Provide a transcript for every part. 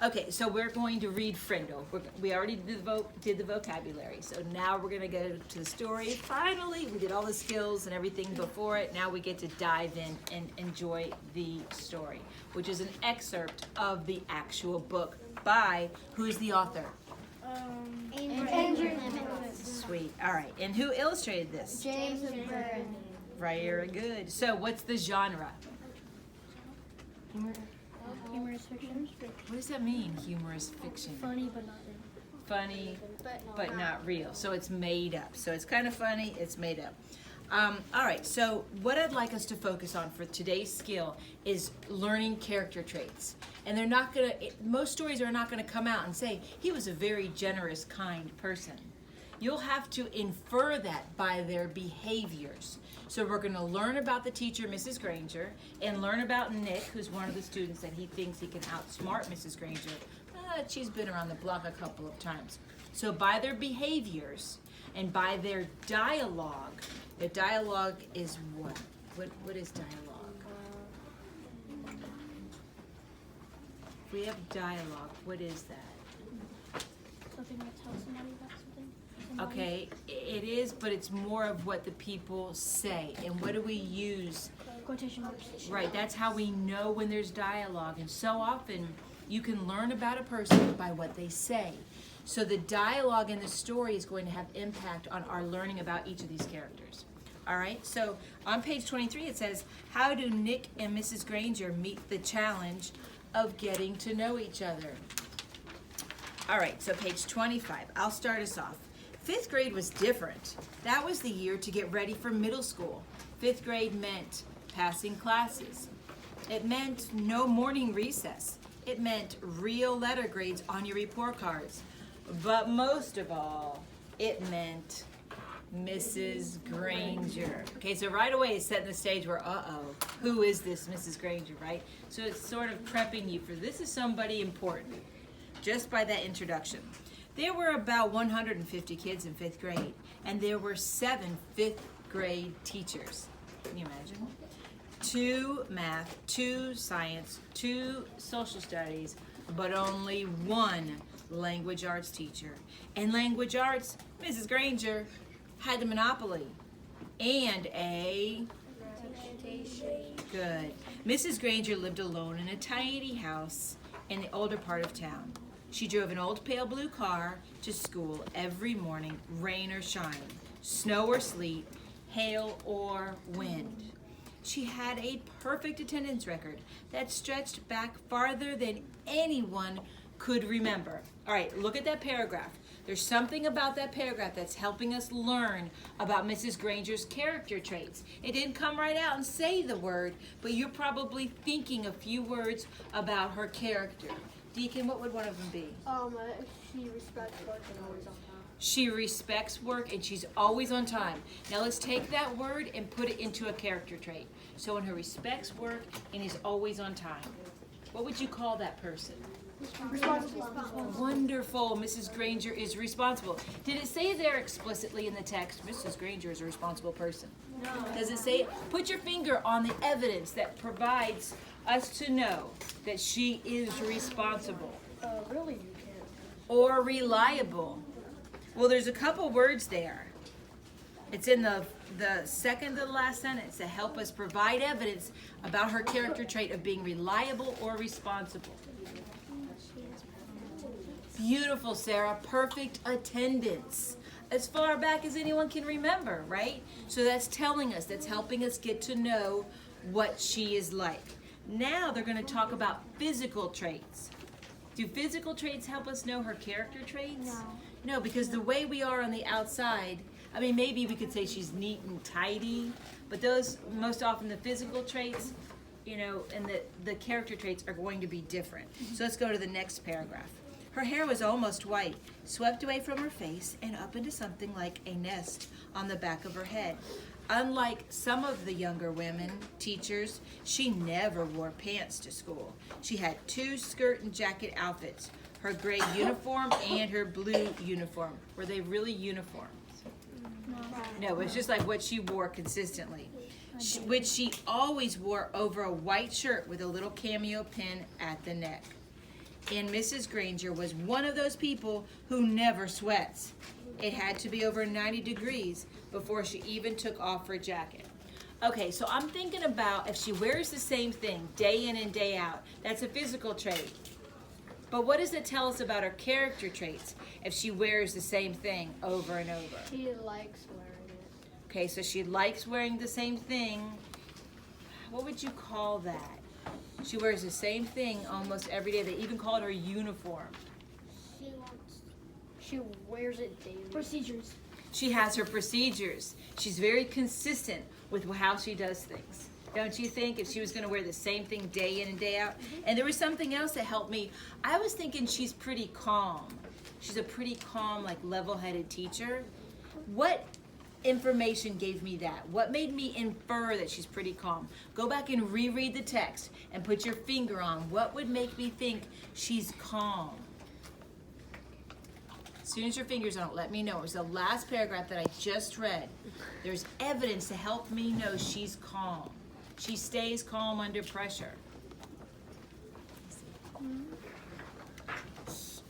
Okay, so we're going to read Frindle. We already did the vocabulary, so now we're going to go to the story. Finally, we did all the skills and everything before it. Now we get to dive in and enjoy the story, which is an excerpt of the actual book by, who's the author? Andrew. Sweet. All right, and who illustrated this? James Burton. Very good. So what's the genre? Humorous fiction. What does that mean, humorous fiction? Funny but not real. Funny, but not real. So it's made up. So it's kind of funny, it's made up. All right, so what I'd like us to focus on for today's skill is learning character traits. And they're not gonna, most stories are not gonna come out and say, he was a very generous, kind person. You'll have to infer that by their behaviors. So we're gonna learn about the teacher, Mrs. Granger, and learn about Nick, who's one of the students that he thinks he can outsmart Mrs. Granger. She's been around the block a couple of times. So by their behaviors and by their dialogue, the dialogue is what? What is dialogue? If we have dialogue, what is that? Something that tells somebody about something. Okay, it is, but it's more of what the people say. And what do we use? Quotation marks. Right, that's how we know when there's dialogue. And so often you can learn about a person by what they say. So the dialogue in the story is going to have impact on our learning about each of these characters. All right, so on page 23 it says, how do Nick and Mrs. Granger meet the challenge of getting to know each other? All right, so page 25, I'll start us off. 5th grade was different. That was the year to get ready for middle school. 5th grade meant passing classes. It meant no morning recess. It meant real letter grades on your report cards. But most of all, it meant Mrs. Granger. Okay, so right away it's setting the stage where, who is this Mrs. Granger, right? So it's sort of prepping you for this is somebody important, just by that introduction. There were about 150 kids in 5th grade, and there were 7 5th grade teachers. Can you imagine? 2 math, 2 science, 2 social studies, but only 1 language arts teacher. And language arts, Mrs. Granger had the monopoly and a good. Mrs. Granger lived alone in a tiny house in the older part of town. She drove an old pale blue car to school every morning, rain or shine, snow or sleet, hail or wind. She had a perfect attendance record that stretched back farther than anyone could remember. All right, look at that paragraph. There's something about that paragraph that's helping us learn about Mrs. Granger's character traits. It didn't come right out and say the word, but you're probably thinking a few words about her character. Deacon, what would one of them be? She respects work and always on time. She respects work and she's always on time. Now let's take that word and put it into a character trait. So in her respects work and is always on time. What would you call that person? Responsible. Wonderful. Mrs. Granger is responsible. Did it say there explicitly in the text, Mrs. Granger is a responsible person? No. Does it say, put your finger on the evidence that provides us to know that she is responsible? Really, you can't. Or reliable? Well, there's a couple words there. It's in the second to the last sentence to help us provide evidence about her character trait of being reliable or responsible. Beautiful, Sarah. Perfect attendance. As far back as anyone can remember, right? So that's telling us, that's helping us get to know what she is like. Now they're going to talk about physical traits. Do physical traits help us know her character traits? No. No, because the way we are on the outside, I mean, maybe we could say she's neat and tidy, but those, most often the physical traits, you know, and the character traits are going to be different. So let's go to the next paragraph. Her hair was almost white, swept away from her face and up into something like a nest on the back of her head. Unlike some of the younger women teachers, she never wore pants to school. She had 2 skirt and jacket outfits, her gray uniform and her blue uniform. Were they really uniforms? No, it was just like what she wore consistently, which she always wore over a white shirt with a little cameo pin at the neck. in Mrs. Granger was one of those people who never sweats. It had to be over 90 degrees before she even took off her jacket. Okay, so I'm thinking about if she wears the same thing day in and day out. That's a physical trait. But what does it tell us about her character traits if she wears the same thing over and over? She likes wearing it. Okay, so she likes wearing the same thing. What would you call that? She wears the same thing almost every day. They even call it her uniform. She wears it daily. Procedures. She has her procedures. She's very consistent with how she does things. Don't you think? If she was going to wear the same thing day in and day out. And there was something else that helped me. I was thinking she's pretty calm. She's a pretty calm, like level-headed teacher. What information gave me that? What made me infer that she's pretty calm? Go back and reread the text and put your finger on what would make me think she's calm. As soon as your finger's on it, let me know. It was the last paragraph that I just read. There's evidence to help me know she's calm. She stays calm under pressure.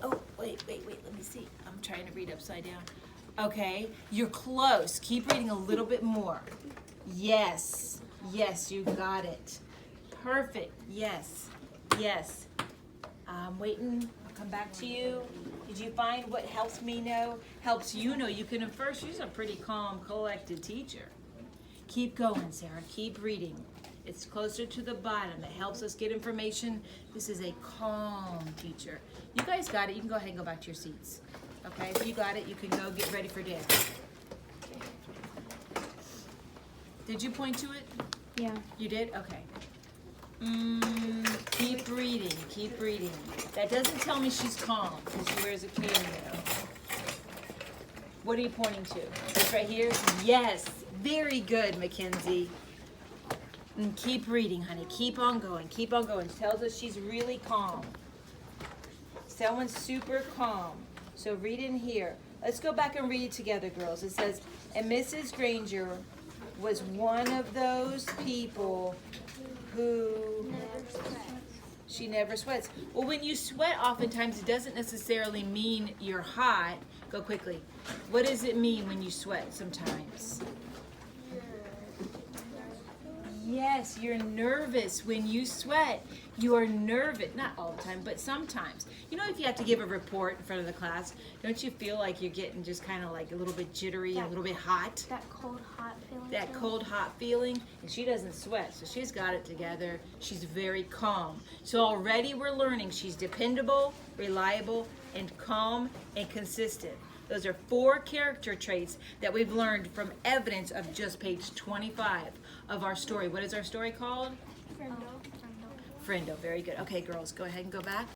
Oh, wait, let me see. I'm trying to read upside down. Okay, you're close. Keep reading a little bit more. Yes, you got it. Perfect, yes. I'm waiting, I'll come back to you. Did you find what helps me know? Helps you know. You can infer she's a pretty calm, collected teacher. Keep going, Sarah, keep reading. It's closer to the bottom. It helps us get information. This is a calm teacher. You guys got it. You can go ahead and go back to your seats. Okay, if you got it, you can go get ready for dinner. Did you point to it? Yeah. You did? Okay. Keep reading. That doesn't tell me she's calm because she wears a cameo. What are you pointing to? This right here? Yes. Very good, Mackenzie. And keep reading, honey. Keep on going. It tells us she's really calm. Someone's super calm. So read in here. Let's go back and read it together, girls. It says, and Mrs. Granger was one of those people who she never sweats. Well, when you sweat, oftentimes it doesn't necessarily mean you're hot. Go quickly. What does it mean when you sweat sometimes? Yes, you're nervous. When you sweat, you are nervous. Not all the time, but sometimes. You know, if you have to give a report in front of the class, don't you feel like you're getting just kind of like a little bit jittery, a little bit hot? That cold, hot feeling. That cold, hot feeling. And she doesn't sweat, so she's got it together. She's very calm. So already we're learning she's dependable, reliable, and calm and consistent. Those are 4 character traits that we've learned from evidence of just page 25 of our story. What is our story called? Frindle. Frindle. Very good. Okay, girls, go ahead and go back.